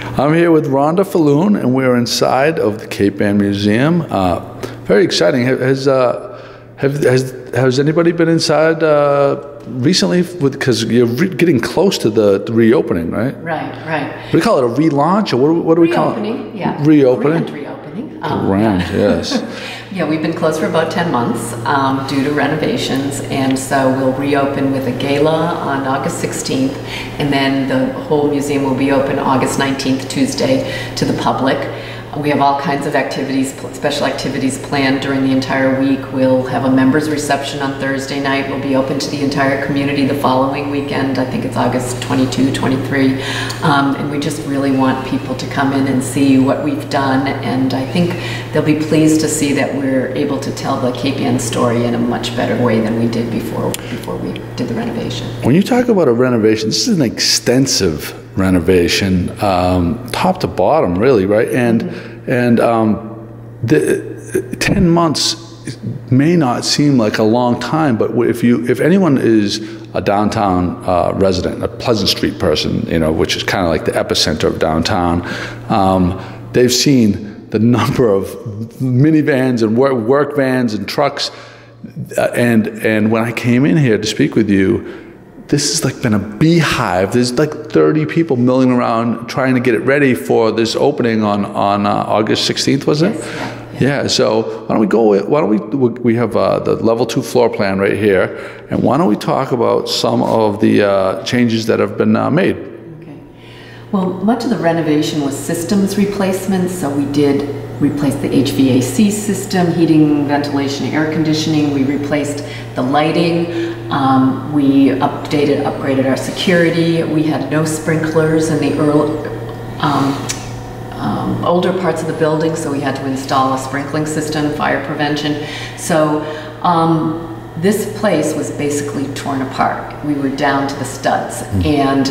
I'm here with Ronda Faloon, and we're inside of the Cape Ann Museum. Very exciting. Has anybody been inside recently? Because you're getting close to the reopening, right? Right. What do you call it? A relaunch, or what do we call it? Reopening, yeah. Reopening. Reopening. Grand, yes. Yeah, we've been closed for about 10 months due to renovations, and so we'll reopen with a gala on August 16th, and then the whole museum will be open August 19th, Tuesday, to the public. We have all kinds of activities, special activities planned during the entire week. We'll have a members reception on Thursday night. We'll be open to the entire community the following weekend. I think it's August 22, 23. And we just really want people to come in and see what we've done. And I think they'll be pleased to see that we're able to tell the Cape Ann story in a much better way than we did before we did the renovation. When you talk about a renovation, this is an extensive renovation, top to bottom, really, right? And the 10 months may not seem like a long time, but if anyone is a downtown resident, a Pleasant Street person, which is kind of like the epicenter of downtown, they've seen the number of minivans and work vans and trucks, and when I came in here to speak with you, this has like been a beehive. There's like 30 people milling around trying to get it ready for this opening on August 16th, was it? Yes, yeah. So why don't we have the level 2 floor plan right here, and why don't we talk about some of the changes that have been made? Okay. Well, much of the renovation was systems replacements, so we did replace the HVAC system, heating, ventilation, air conditioning. We replaced the lighting. We upgraded our security. We had no sprinklers in the older parts of the building, so we had to install a sprinkling system, fire prevention. So this place was basically torn apart. We were down to the studs. And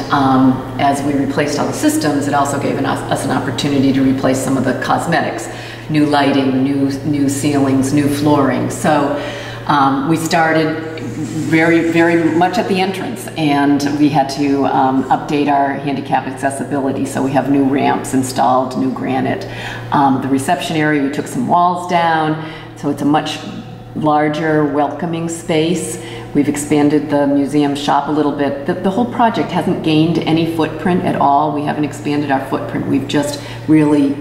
as we replaced all the systems, it also gave us an opportunity to replace some of the cosmetics, new lighting, new ceilings, new flooring. So we started very much at the entrance, and we had to update our handicap accessibility, so we have new ramps installed, new granite. The reception area, we took some walls down, so it's a much larger, welcoming space. We've expanded the museum shop a little bit. The whole project hasn't gained any footprint at all. We haven't expanded our footprint. We've just really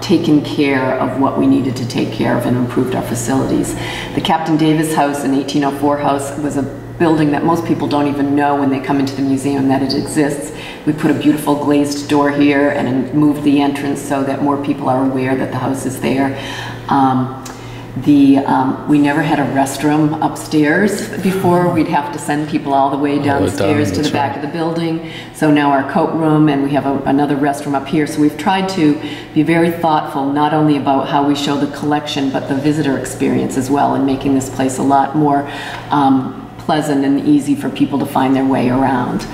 taken care of what we needed to take care of and improved our facilities. The Captain Davis House, an 1804 house, was a building that most people don't even know when they come into the museum that it exists. We put a beautiful glazed door here and moved the entrance so that more people are aware that the house is there. We never had a restroom upstairs before. We'd have to send people all the way downstairs to the back of the building. So now our coat room, and we have another restroom up here. So we've tried to be very thoughtful, not only about how we show the collection, but the visitor experience as well, and making this place a lot more pleasant and easy for people to find their way around.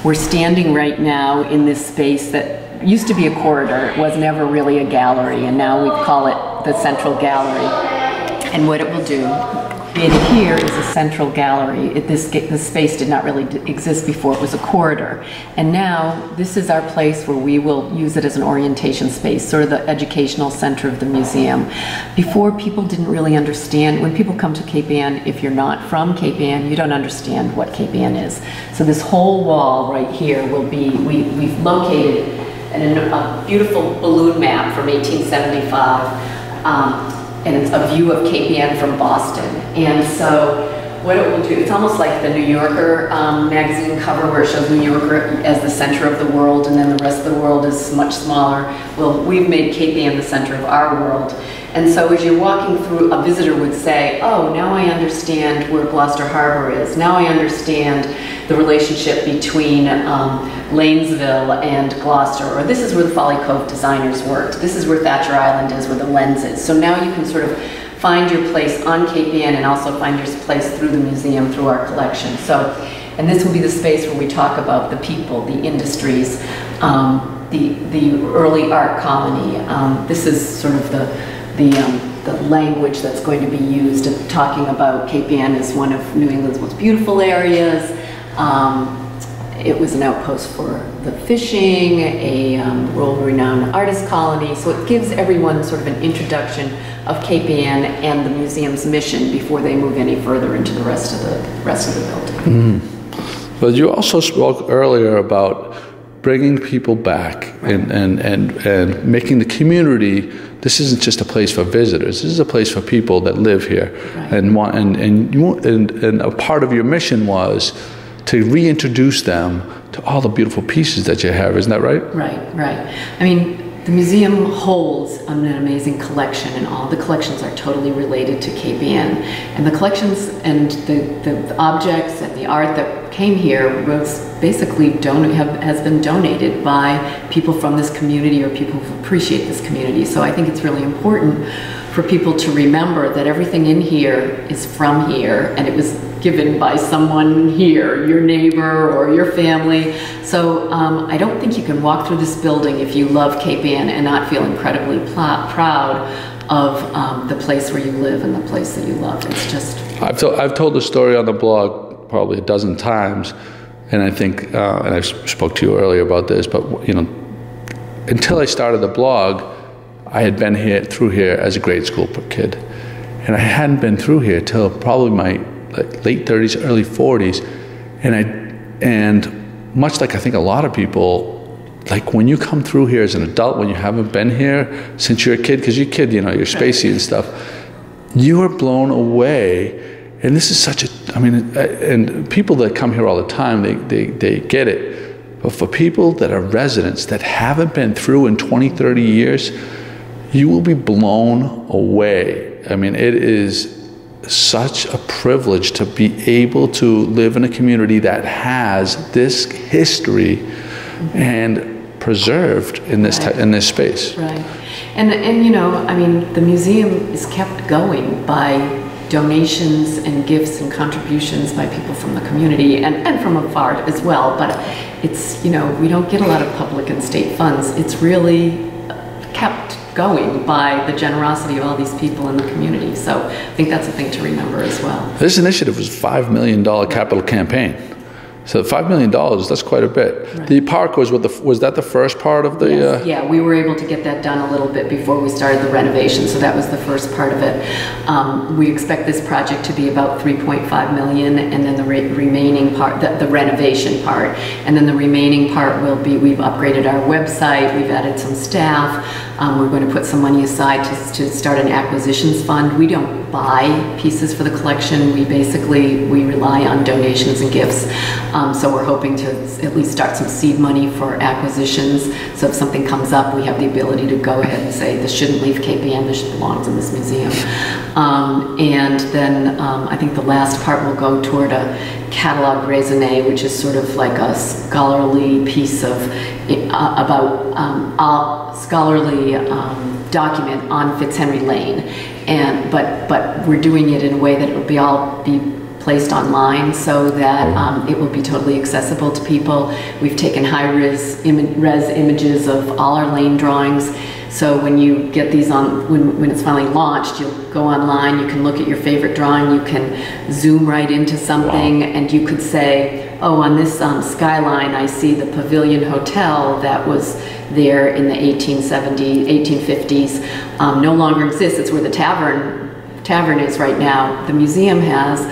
We're standing right now in this space that used to be a corridor. It was never really a gallery, and now we call it the Central Gallery. And what it will do, in here is a central gallery. This space did not really exist before. It was a corridor. And now this is our place where we will use it as an orientation space, sort of the educational center of the museum. Before, people didn't really understand. When people come to Cape Ann, if you're not from Cape Ann, you don't understand what Cape Ann is. So this whole wall right here will be, we've located a beautiful balloon map from 1875. And it's a view of Cape Ann from Boston. And so what it will do, it's almost like the New Yorker magazine cover where it shows New Yorker as the center of the world, and then the rest of the world is much smaller. Well, we've made Cape Ann the center of our world. And so as you're walking through, a visitor would say, oh, now I understand where Gloucester Harbor is. Now I understand the relationship between Lanesville and Gloucester, or this is where the Folly Cove designers worked. This is where Thatcher Island is, where the lens is. So now you can sort of find your place on Cape Ann and also find your place through the museum, through our collection. So, and this will be the space where we talk about the people, the industries, the early art colony. This is sort of the language that's going to be used in talking about Cape Ann as one of New England's most beautiful areas. It was an outpost for the fishing, a world-renowned artist colony. So it gives everyone sort of an introduction of Cape Ann and the museum's mission before they move any further into the rest of the building. But you also spoke earlier about bringing people back and making the community. This isn't just a place for visitors. This is a place for people that live here, and a part of your mission was to reintroduce them to all the beautiful pieces that you have. Isn't that right? Right. I mean, the museum holds an amazing collection, and all the collections are totally related to Cape Ann. And the collections and the objects and the art that came here was basically has been donated by people from this community or people who appreciate this community. So I think it's really important for people to remember that everything in here is from here, and it was given by someone here, your neighbor or your family. So I don't think you can walk through this building if you love Cape Ann and not feel incredibly proud of the place where you live and the place that you love. It's just... I've told the story on the blog probably a dozen times, and I think, and I spoke to you earlier about this, but until I started the blog, I had been through here as a grade school kid, and I hadn't been through here till probably my late 30s, early 40s, and much like I think a lot of people, like when you come through here as an adult, when you haven't been here since you're a kid, because you're a kid, you're spacey and stuff, you are blown away. And this is such a, and people that come here all the time, they get it. But for people that are residents that haven't been through in 20, 30 years, you will be blown away. I mean, it is such a privilege to be able to live in a community that has this history and preserved in this in this space. Right, and the museum is kept going by donations and gifts and contributions by people from the community and from afar as well. But it's we don't get a lot of public and state funds. It's really kept going by the generosity of all these people in the community. So I think that's a thing to remember as well. This initiative was a $5 million capital campaign. So $5 million, that's quite a bit. Right. The park was that the first part of the... Yes. Yeah, we were able to get that done a little bit before we started the renovation, so that was the first part of it. We expect this project to be about $3.5 million, and then the remaining part, the renovation part, and then the remaining part will be, we've upgraded our website, we've added some staff, we're going to put some money aside to start an acquisitions fund. We don't buy pieces for the collection, we rely on donations and gifts. So we're hoping to at least start some seed money for acquisitions. So if something comes up, we have the ability to go ahead and say, this shouldn't leave Cape Ann, this belongs in this museum. And then I think the last part will go toward a catalog raisonné, which is sort of like a scholarly piece of, scholarly document on Fitzhenry Lane. But we're doing it in a way that it will all be placed online so that it will be totally accessible to people. We've taken high-res images of all our lane drawings. So when you get these when it's finally launched, you'll go online, you can look at your favorite drawing, you can zoom right into something, and you could say, oh, on this skyline, I see the Pavilion Hotel that was there in the 1850s, no longer exists. It's where the tavern is right now. The museum has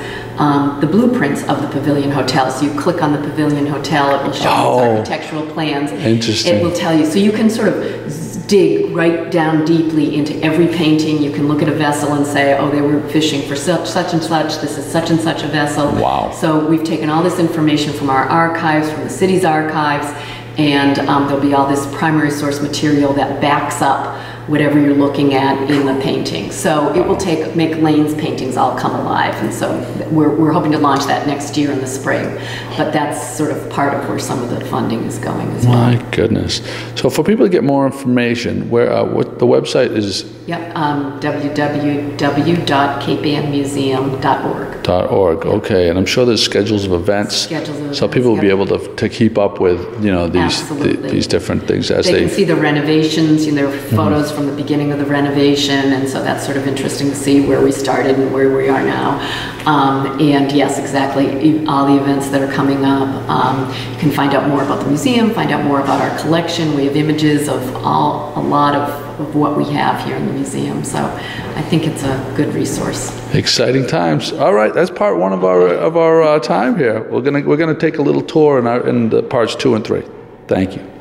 the blueprints of the Pavilion Hotel. So you click on the Pavilion Hotel, it will show its architectural plans. Interesting. It will tell you. So you can sort of dig right down deeply into every painting. You can look at a vessel and say, oh, they were fishing for such and such. This is such and such a vessel. Wow. So we've taken all this information from our archives, from the city's archives, and there'll be all this primary source material that backs up whatever you're looking at in the painting. So it will make Lane's paintings all come alive, and so we're hoping to launch that next year in the spring. But that's sort of part of where some of the funding is going as well. My goodness. So for people to get more information, what the website is? Yep, www.capeannmuseum.org. .org. Okay, and I'm sure there's schedules of events, so people will be able to keep up with these different things as they can see the renovations. There are photos from the beginning of the renovation, and so that's sort of interesting to see where we started and where we are now. And yes, exactly, all the events that are coming up. You can find out more about the museum, find out more about our collection. We have images of a lot of what we have here in the museum, so I think it's a good resource. Exciting times. All right, that's part one of our time here. We're gonna take a little tour in the parts 2 and 3. Thank you.